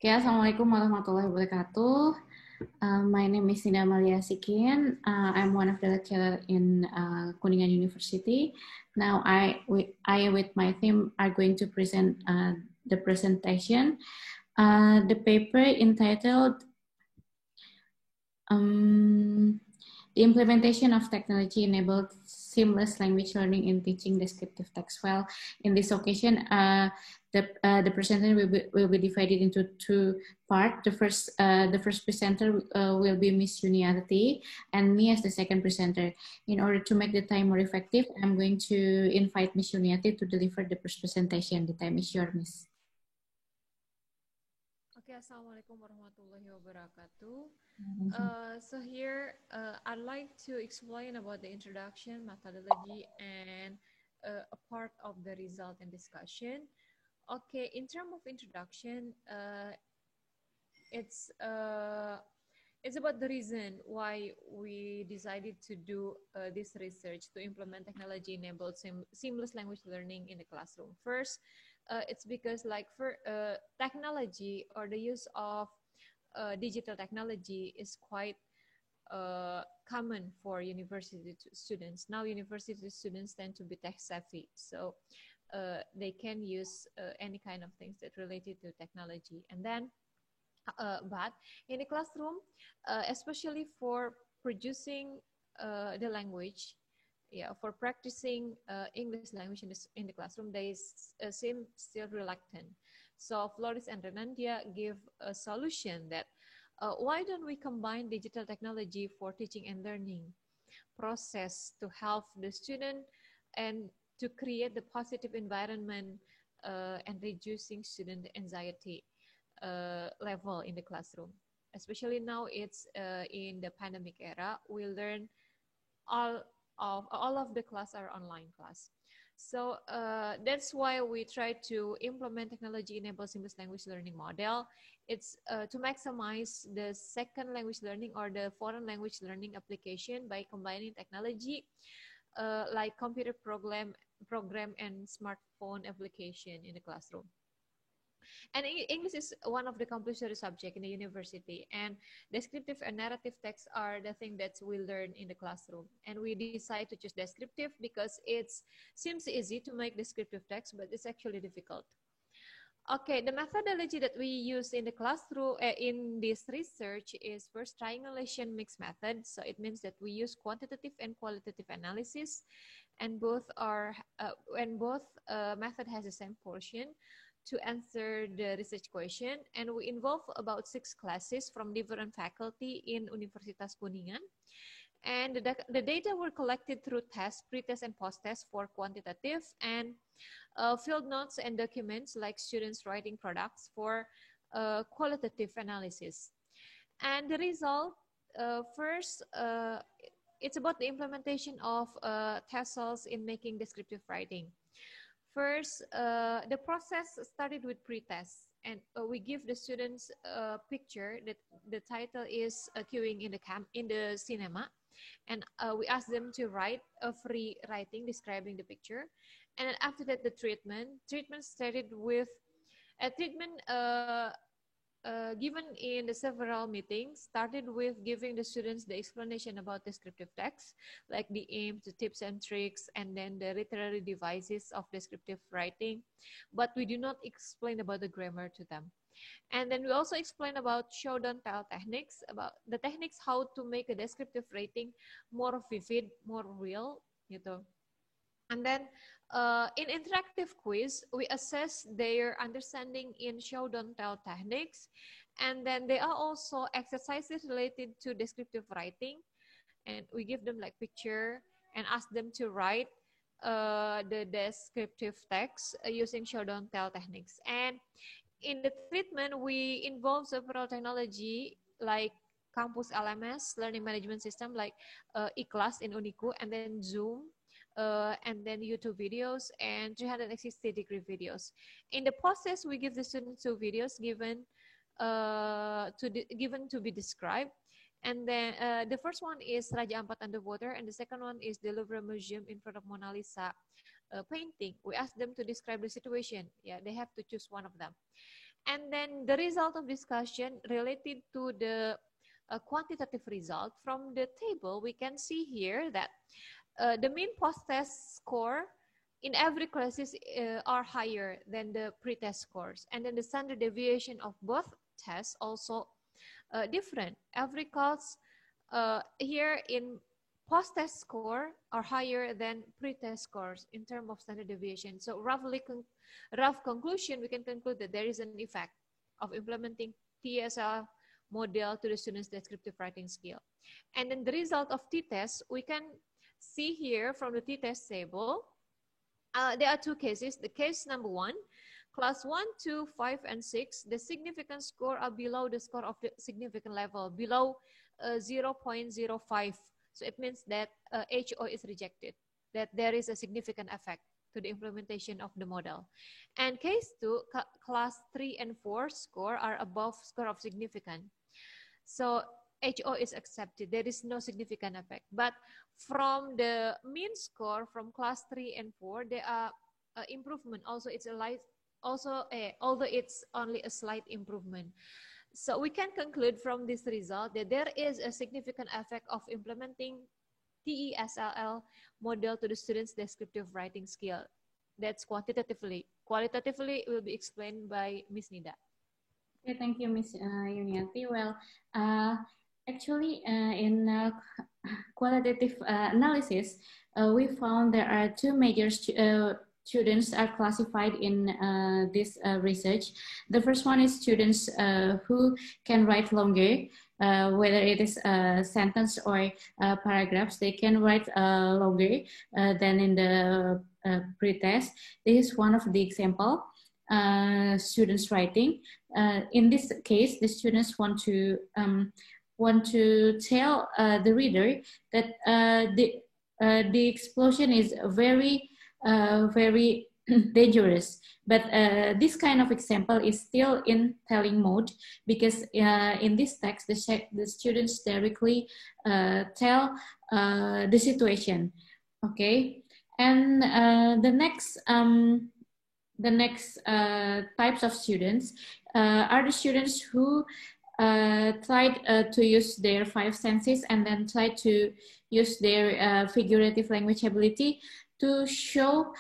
Oke, Assalamualaikum warahmatullahi wabarakatuh. My name is Nida Malia Sikin. I'm one of the lecturer in Kuningan University. Now I with my team are going to present the presentation. The paper entitled The Implementation of Technology-Enabled Seamless Language Learning in Teaching Descriptive Text. Well, in this occasion, the presentation will be divided into two parts. The first presenter will be Miss Yuniarti and me as the second presenter. In order to make the time more effective, I'm going to invite Miss Yuniarti to deliver the first presentation. The time is yours, Miss. Okay, Assalamualaikum warahmatullahi wabarakatuh. So here, I'd like to explain about the introduction, methodology, and a part of the result and discussion. Okay, in terms of introduction, it's about the reason why we decided to do this research to implement technology-enabled seamless language learning in the classroom. First, it's because for technology or the use of digital technology is quite common for university students. Now university students tend to be tech savvy, so they can use any kind of things that related to technology. And then, but in the classroom, especially for producing the language, for practicing English language in the classroom, they seem still reluctant. So Floris and Renandia give a solution that why don't we combine digital technology for teaching and learning process to help the student and to create the positive environment and reducing student anxiety level in the classroom. Especially now it's in the pandemic era, we learn all of the class are online class. So that's why we try to implement technology-enabled seamless language learning model. It's to maximize the second language learning or the foreign language learning application by combining technology like computer program and smartphone application in the classroom. And English is one of the compulsory subject in the university, and descriptive and narrative texts are the thing that we learn in the classroom. And we decide to choose descriptive because it seems easy to make descriptive text, but it's actually difficult. Okay, the methodology that we use in the classroom in this research is first triangulation mixed method. So it means that we use quantitative and qualitative analysis, and both method has the same portion to answer the research question, and we involve about 6 classes from different faculty in Universitas Kuningan. And the data were collected through tests, pre-test and post-test for quantitative, and field notes and documents like students writing products for qualitative analysis. And the result, first, it's about the implementation of TESOLs in making descriptive writing. First, the process started with pre-test, and we give the students a picture that the title is queuing in the cinema, and we ask them to write a free writing describing the picture. And then after that, the treatment started with a treatment given in the several meetings, started with giving the students the explanation about descriptive text, like the aim, the tips and tricks, and then the literary devices of descriptive writing. But we do not explain about the grammar to them. And then we also explain about show, don't tell techniques, about the techniques how to make a descriptive writing more vivid, more real, gitu. And then in interactive quiz, we assess their understanding in show, don't tell techniques. And then there are also exercises related to descriptive writing. And we give them like picture and ask them to write the descriptive text using show, don't tell techniques. And in the treatment, we involve several technology like Campus LMS, learning management system like eClass in Uniku, and then Zoom, and then YouTube videos and 360-degree videos. In the process, we give the students 2 videos given to be described. And then the first one is Raja Ampat Underwater, and the second one is the Louvre Museum in front of Mona Lisa painting. We ask them to describe the situation. Yeah, they have to choose one of them. And then the result of discussion related to the quantitative result from the table, we can see here that the mean post-test score in every classes are higher than the pre-test scores. And then the standard deviation of both tests also different. Every class here in post-test score are higher than pre-test scores in terms of standard deviation. So rough conclusion, we can conclude that there is an effect of implementing TESL model to the students' descriptive writing skill. And then the result of t-test, we can see here from the t-test table, there are two cases. The case number 1, class 1, 2, 5, and 6, the significant score are below the score of the significant level, below 0.05. So it means that HO is rejected, that there is a significant effect to the implementation of the model. And case 2, class 3 and 4 score are above score of significant. So HO is accepted. There is no significant effect. But from the mean score from class 3 and 4, there are improvement. Also, it's a light. Also, although it's only a slight improvement. So we can conclude from this result that there is a significant effect of implementing TESL model to the students' descriptive writing skill. That's quantitatively. Qualitatively will be explained by Ms. Nida. Okay, thank you, Ms. Yuniati. Well, actually, in qualitative analysis, we found there are two major students are classified in this research. The first one is students who can write longer, whether it is a sentence or paragraphs, they can write longer than in the pre-test. This is one of the example. Students writing. In this case, the students want to tell the reader that the explosion is very dangerous. But this kind of example is still in telling mode, because in this text, the students directly tell the situation. Okay, and the next types of students are the students who tried to use their 5 senses and then try to use their figurative language ability to show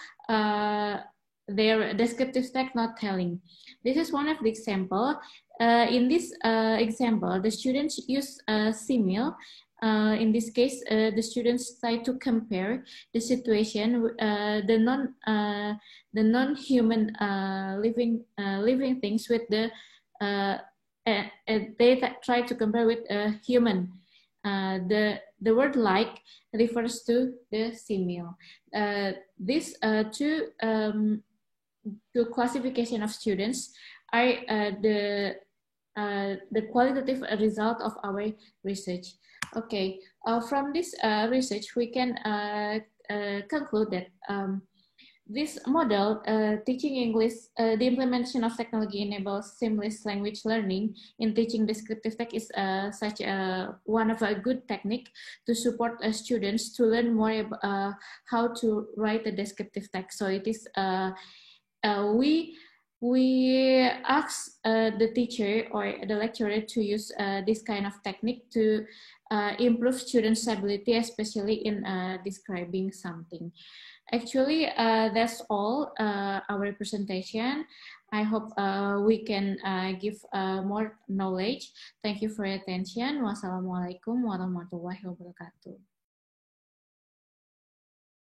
their descriptive text, not telling. This is one of the example. In this example, the students use simile. In this case, the students try to compare the situation, the non-human living things with the they try to compare with human. The word like refers to the simile. These two classification of students are the qualitative result of our research. Okay, from this research, we can conclude that this model, teaching English, the implementation of technology enables seamless language learning in teaching descriptive text is such one of a good technique to support students to learn more about how to write a descriptive text. So it is, we ask the teacher or the lecturer to use this kind of technique to improve students' ability, especially in describing something. Actually, that's all our presentation. I hope we can give more knowledge. Thank you for your attention. Wassalamualaikum warahmatullahi wabarakatuh.